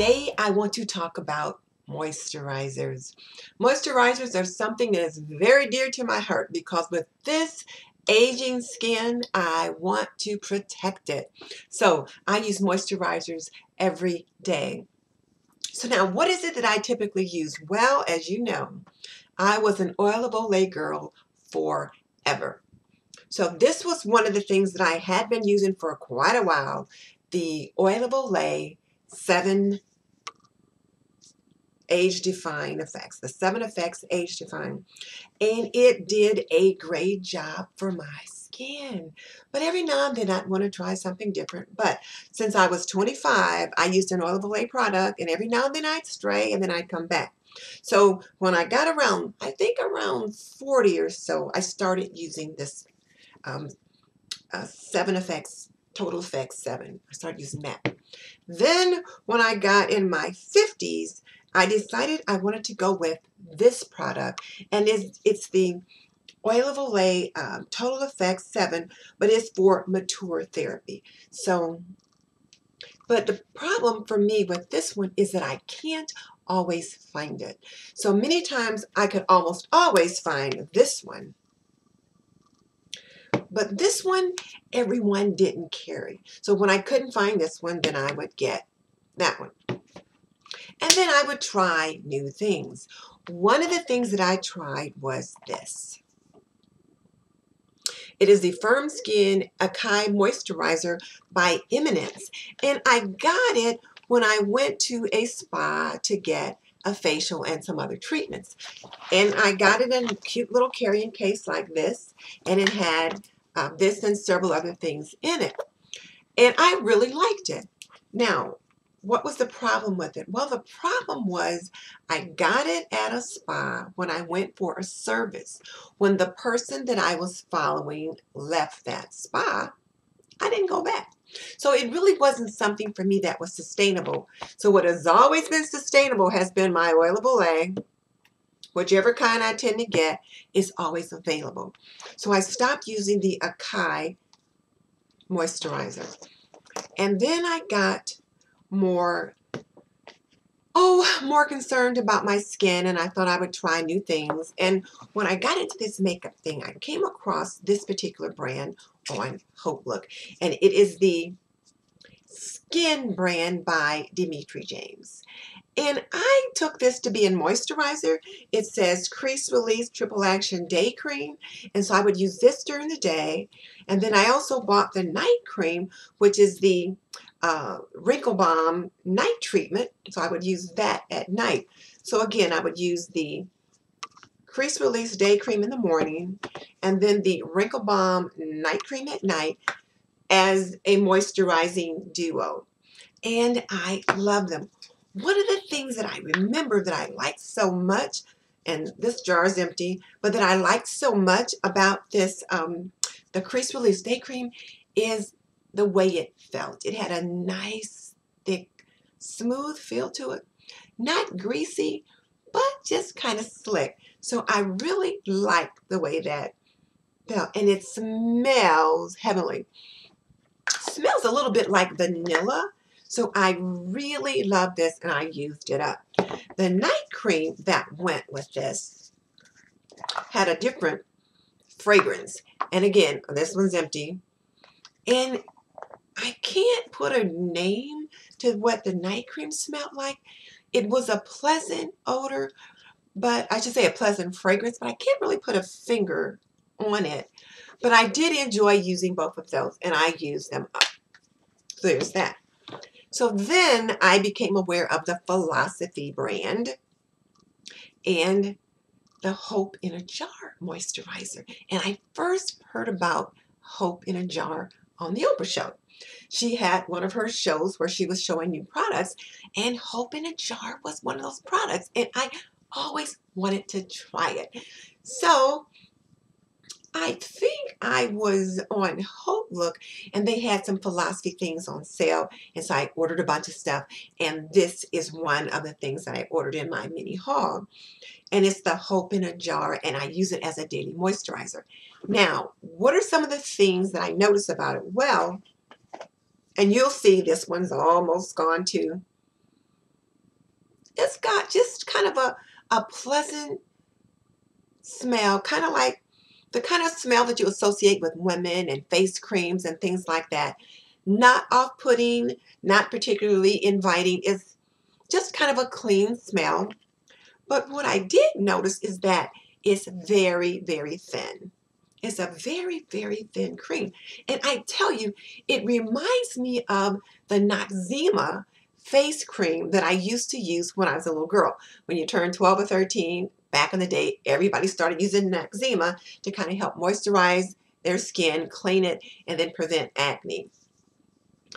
Today I want to talk about moisturizers. Moisturizers are something that is very dear to my heart because with this aging skin, I want to protect it. So I use moisturizers every day. So now what is it that I typically use? Well, as you know, I was an oil of Olay girl forever. So this was one of the things that I had been using for quite a while. The Oil of Olay 7 Age Define Effects, the 7 Effects Age Define. And it did a great job for my skin. But every now and then I'd want to try something different. But since I was 25, I used an Oil of Olay product, and every now and then I'd stray and then I'd come back. So when I got around, I think around 40 or so, I started using this 7 Effects, Total Effects 7. I started using that. Then when I got in my 50s, I decided I wanted to go with this product, and it's the Oil of Olay Total Effects 7, but it's for mature therapy. So, but the problem for me with this one is that I can't always find it. So many times I could almost always find this one, but this one everyone didn't carry. So when I couldn't find this one, then I would get that one. And then I would try new things. One of the things that I tried was this. It is the Firm Skin Acai Moisturizer by Eminence. And I got it when I went to a spa to get a facial and some other treatments. And I got it in a cute little carrying case like this. And it had this and several other things in it. And I really liked it. Now, what was the problem with it? Well, the problem was I got it at a spa when I went for a service. When the person that I was following left that spa, I didn't go back. So it really wasn't something for me that was sustainable. So what has always been sustainable has been my Oil of Olay. Whichever kind I tend to get is always available. So I stopped using the Acai moisturizer. And then I got more concerned about my skin, and I thought I would try new things. And when I got into this makeup thing, I came across this particular brand on Hope Look, and it is the Skin brand by Dimitri James. And I took this to be a moisturizer. It says Crease Release Triple Action Day Cream, and so I would use this during the day. And then I also bought the night cream, which is the Wrinkle Balm Night Treatment, so I would use that at night. So again, I would use the Crease Release Day Cream in the morning, and then the Wrinkle Balm Night Cream at night as a moisturizing duo. And I love them. One of the things that I remember that I liked so much, and this jar is empty, but that I liked so much about this, the Crease Release Day Cream, is the way it felt. It had a nice, thick, smooth feel to it. Not greasy, but just kind of slick. So I really liked the way that felt. And it smells heavenly. Smells a little bit like vanilla. So I really love this, and I used it up. The night cream that went with this had a different fragrance. And again, this one's empty. And I can't put a name to what the night cream smelled like. It was a pleasant odor, but I should say a pleasant fragrance, but I can't really put a finger on it. But I did enjoy using both of those, and I used them up. So there's that. So then I became aware of the Philosophy brand and the Hope in a Jar moisturizer. And I first heard about Hope in a Jar on the Oprah show. She had one of her shows where she was showing new products, and Hope in a Jar was one of those products, and I always wanted to try it. So I think I was on Hope Look, and they had some Philosophy things on sale, and so I ordered a bunch of stuff, and this is one of the things that I ordered in my mini haul, and it's the Hope in a Jar, and I use it as a daily moisturizer. Now, what are some of the things that I notice about it? Well, and you'll see this one's almost gone too. it's got just kind of a pleasant smell, kind of like the kind of smell that you associate with women and face creams and things like that. Not off-putting, not particularly inviting. It's just kind of a clean smell. But what I did notice is that it's very, very thin. It's a very, very thin cream. And I tell you, it reminds me of the Noxzema face cream that I used to use when I was a little girl. When you turned 12 or 13, back in the day, everybody started using Noxzema to kind of help moisturize their skin, clean it, and then prevent acne.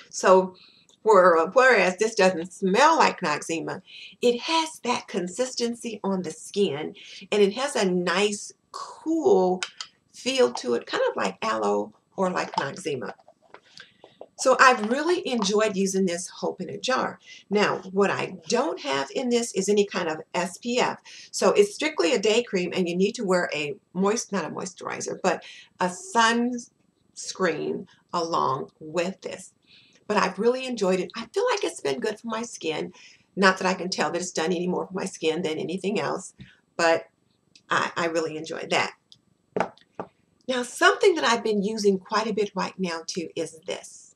So whereas this doesn't smell like Noxzema, it has that consistency on the skin, and it has a nice, cool feel to it, kind of like aloe or like Noxzema. So I've really enjoyed using this Hope in a jar. Now, what I don't have in this is any kind of SPF. So it's strictly a day cream, and you need to wear not a moisturizer, but a sunscreen along with this. But I've really enjoyed it. I feel like it's been good for my skin. Not that I can tell that it's done any more for my skin than anything else, but I really enjoyed that. Now, something that I've been using quite a bit right now too is this.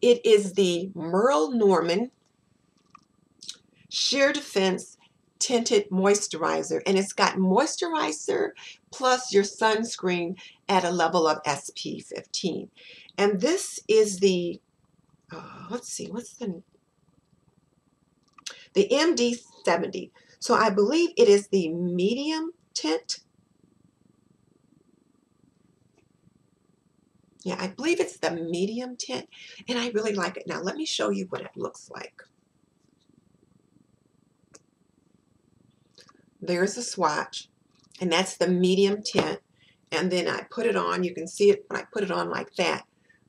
It is the Merle Norman Sheer Defense Tinted Moisturizer, and it's got moisturizer plus your sunscreen at a level of SP 15. And this is the let's see, what's the MD 70. So I believe it is the medium tint. Yeah, I believe it's the medium tint, and I really like it. Now let me show you what it looks like. There's a swatch, and that's the medium tint. And then I put it on. You can see it when I put it on like that,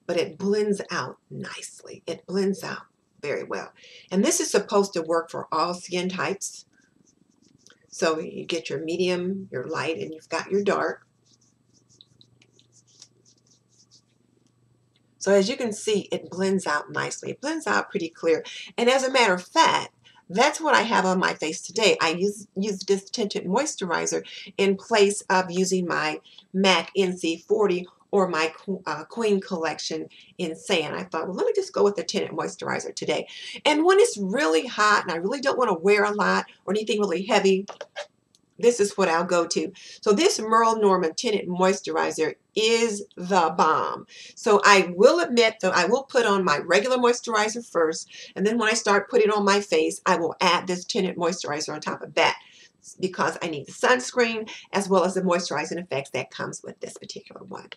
but it blends out nicely. It blends out very well. And this is supposed to work for all skin types. So you get your medium, your light, and you've got your dark. So as you can see, it blends out nicely. It blends out pretty clear. And as a matter of fact, that's what I have on my face today. I use this tinted moisturizer in place of using my MAC NC40 or my Queen Collection in Sand. I thought, well, let me just go with the tinted moisturizer today. And when it's really hot and I really don't want to wear a lot or anything really heavy, this is what I'll go to. So this Merle Norman Tinted Moisturizer is the bomb. So I will admit that I will put on my regular moisturizer first, and then when I start putting it on my face, I will add this tinted moisturizer on top of that because I need the sunscreen as well as the moisturizing effects that comes with this particular one.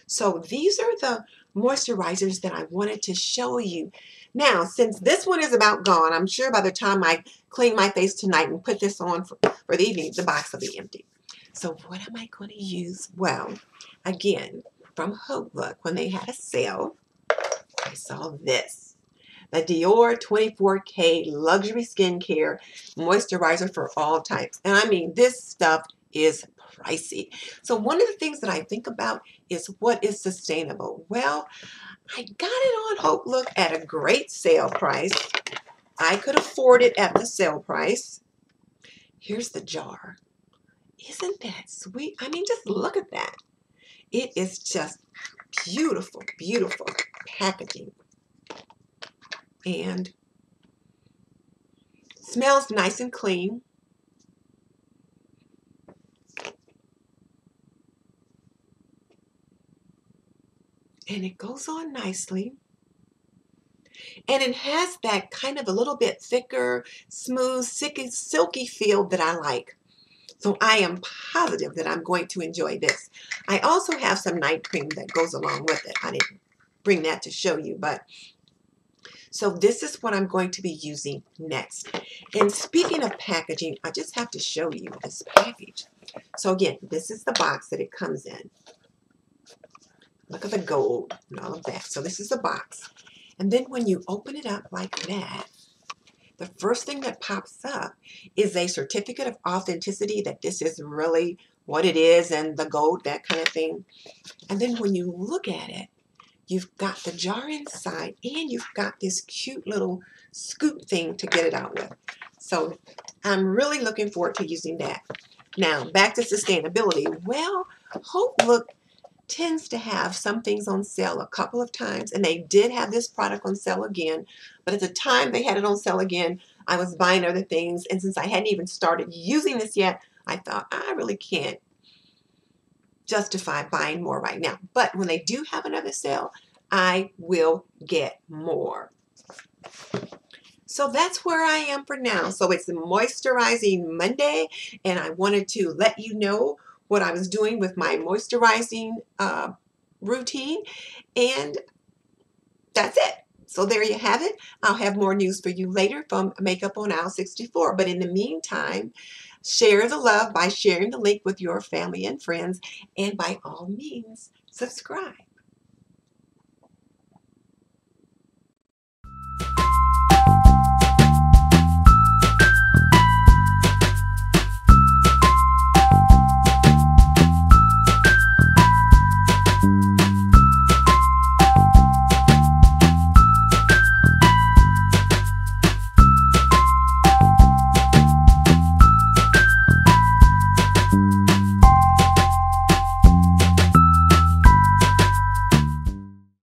So these are the moisturizers that I wanted to show you. Now, since this one is about gone, I'm sure by the time I clean my face tonight and put this on for the evening, the box will be empty. So what am I going to use? Well, again, from Hope Look, when they had a sale, I saw this. The Dior 24K Luxury Skincare Moisturizer for all types. And I mean, this stuff is pricey. So one of the things that I think about is what is sustainable. Well, I got it on Hope Look at a great sale price. I could afford it at the sale price. Here's the jar. Isn't that sweet? I mean, just look at that. It is just beautiful, beautiful packaging. And smells nice and clean. And it goes on nicely. And it has that kind of a little bit thicker, smooth, silky feel that I like. So I am positive that I'm going to enjoy this. I also have some night cream that goes along with it. I didn't bring that to show you, but so this is what I'm going to be using next. And speaking of packaging, I just have to show you this package. So again, this is the box that it comes in. Look at the gold and all of that. So this is the box. And then when you open it up like that, the first thing that pops up is a certificate of authenticity that this is really what it is and the gold, that kind of thing. And then when you look at it, you've got the jar inside, and you've got this cute little scoop thing to get it out with. So I'm really looking forward to using that. Now, back to sustainability. Well, Hope Look tends to have some things on sale a couple of times, and they did have this product on sale again, but at the time they had it on sale again, I was buying other things, and since I hadn't even started using this yet, I thought I really can't justify buying more right now. But when they do have another sale, I will get more. So that's where I am for now. So it's the Moisturizing Monday, and I wanted to let you know what I was doing with my moisturizing routine, and that's it. So there you have it. I'll have more news for you later from Makeup on Aisle 64. But in the meantime, share the love by sharing the link with your family and friends, and by all means, subscribe.